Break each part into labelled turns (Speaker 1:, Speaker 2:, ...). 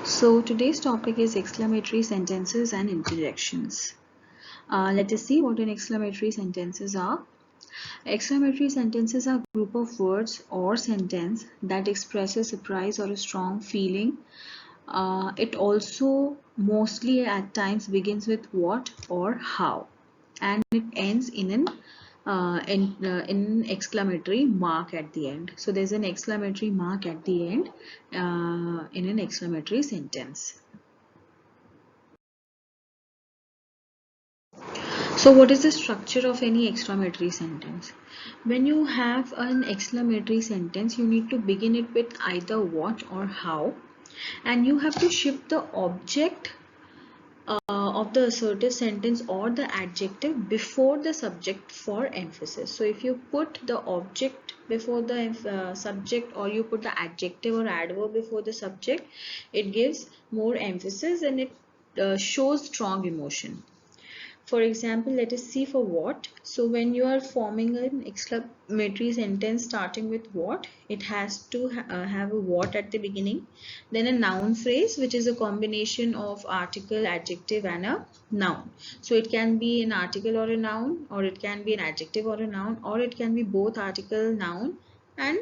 Speaker 1: So today's topic is exclamatory sentences and interjections. Let us see what an exclamatory sentences are. Exclamatory sentences are a group of words or sentence that expresses surprise or a strong feeling. It also mostly at times begins with what or how, and it ends in an exclamatory mark at the end. So there's an exclamatory mark at the end in an exclamatory sentence. So what is the structure of any exclamatory sentence? When you have an exclamatory sentence, you need to begin it with either what or how, and you have to shift the object of the assertive sentence or the adjective before the subject for emphasis. So if you put the object before the subject, or you put the adjective or adverb before the subject, it gives more emphasis and it shows strong emotion. For example, let us see for what. So when you are forming an exclamatory sentence starting with what, it has to have a what at the beginning, then a noun phrase, which is a combination of article, adjective and a noun. So it can be an article or a noun, or it can be an adjective or a noun, or it can be both article, noun and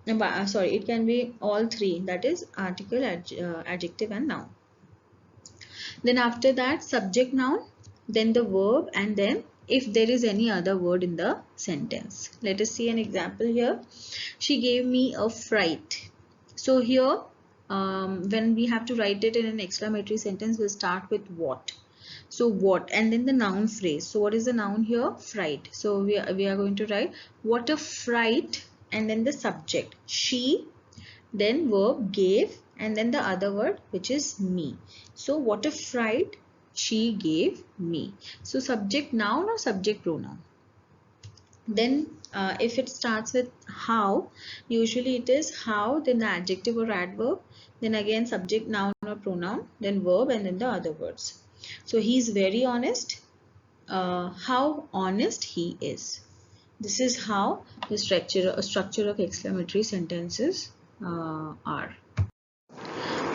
Speaker 1: it can be all three, that is article, adjective and noun. Then after that, subject, noun, then the verb, and then if there is any other word in the sentence. Let us see an example here. She gave me a fright. So here when we have to write it in an exclamatory sentence, we'll start with what. So what, and then the noun phrase. So what is the noun here? Fright. So we are going to write what a fright, and then the subject she, then verb gave, and then the other word, which is me. So what a fright she gave me. So subject noun or subject pronoun. Then if it starts with how, usually it is how, then the adjective or adverb, then again subject, noun or pronoun, then verb, and then the other words. So he's very honest. How honest he is. This is how the structure of exclamatory sentences are.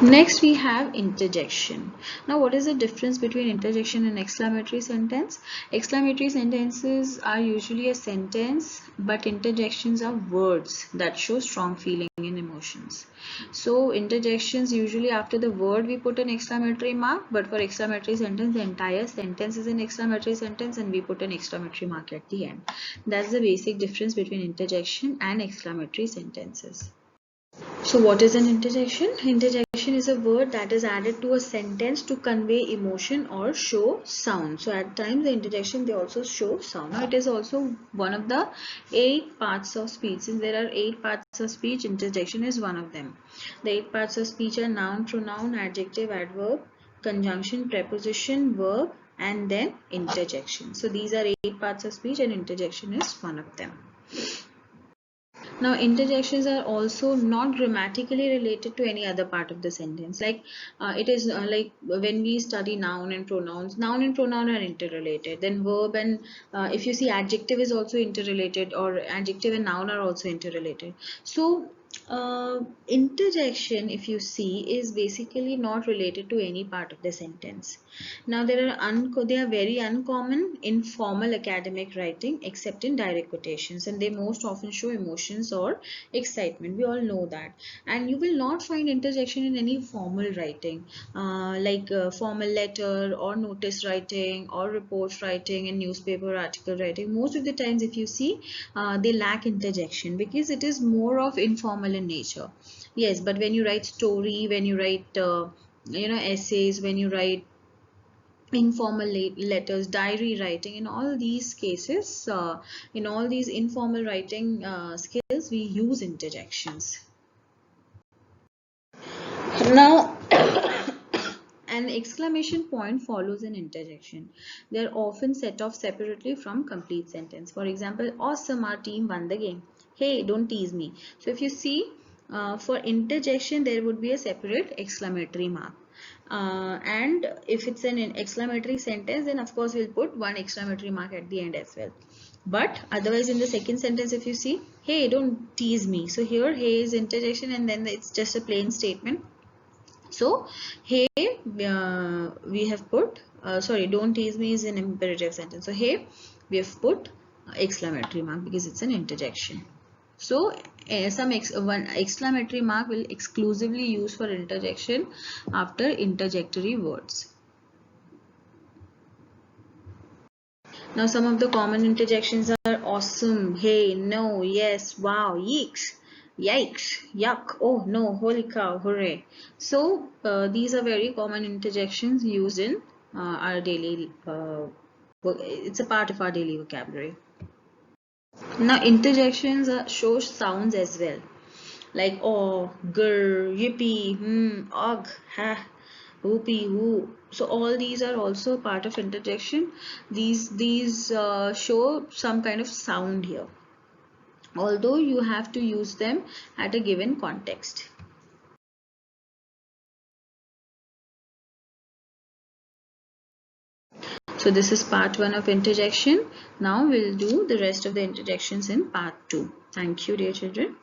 Speaker 1: Next we have interjection. Now what is the difference between interjection and exclamatory sentence? Exclamatory sentences are usually a sentence, but interjections are words that show strong feeling and emotions. So interjections, usually after the word we put an exclamatory mark, but for exclamatory sentence, the entire sentence is an exclamatory sentence and we put an exclamatory mark at the end. That's the basic difference between interjection and exclamatory sentences. So what is an interjection? Interjection is a word that is added to a sentence to convey emotion or show sound. So at times the interjection, they also show sound. Now it is also one of the 8 parts of speech. Since there are 8 parts of speech, interjection is one of them. The 8 parts of speech are noun, pronoun, adjective, adverb, conjunction, preposition, verb, and then interjection. So these are 8 parts of speech and interjection is one of them. Now interjections are also not grammatically related to any other part of the sentence. Like it is like when we study noun and pronouns, noun and pronoun are interrelated. Then verb and if you see adjective is also interrelated, or adjective and noun are also interrelated. So interjection, if you see, is basically not related to any part of the sentence. Now they are very uncommon in formal academic writing, except in direct quotations, and they most often show emotions or excitement. We all know that. And you will not find interjection in any formal writing, like formal letter or notice writing or report writing and newspaper article writing. Most of the times if you see, they lack interjection because it is more of informal in nature. Yes, but when you write story, when you write essays, when you write informal letters, diary writing, in all these cases, in all these informal writing skills, we use interjections. Now an exclamation point follows an interjection. They are often set off separately from complete sentence. For example, awesome, our team won the game. Hey, don't tease me. So if you see, for interjection there would be a separate exclamatory mark. And if it's an exclamatory sentence, then of course we'll put one exclamatory mark at the end as well. But otherwise in the second sentence, if you see, hey, don't tease me. So here, hey is interjection, and then it's just a plain statement. So hey, we have put sorry, don't tease me is an imperative sentence. So hey, we have put exclamatory mark because it's an interjection. So one exclamatory mark will exclusively use for interjection after interjectory words. Now some of the common interjections are awesome, hey, no, yes, wow, yeeks, yikes, yuck, oh no, holy cow, hooray. So these are very common interjections used in our daily, it's a part of our daily vocabulary. Now interjections show sounds as well, like oh, grr, yippee, ugh, ha, whoopee, whoo. So all these are also part of interjection. These show some kind of sound here, although you have to use them at a given context. So this is part 1 of interjection. Now we'll do the rest of the interjections in part 2. Thank you, dear children.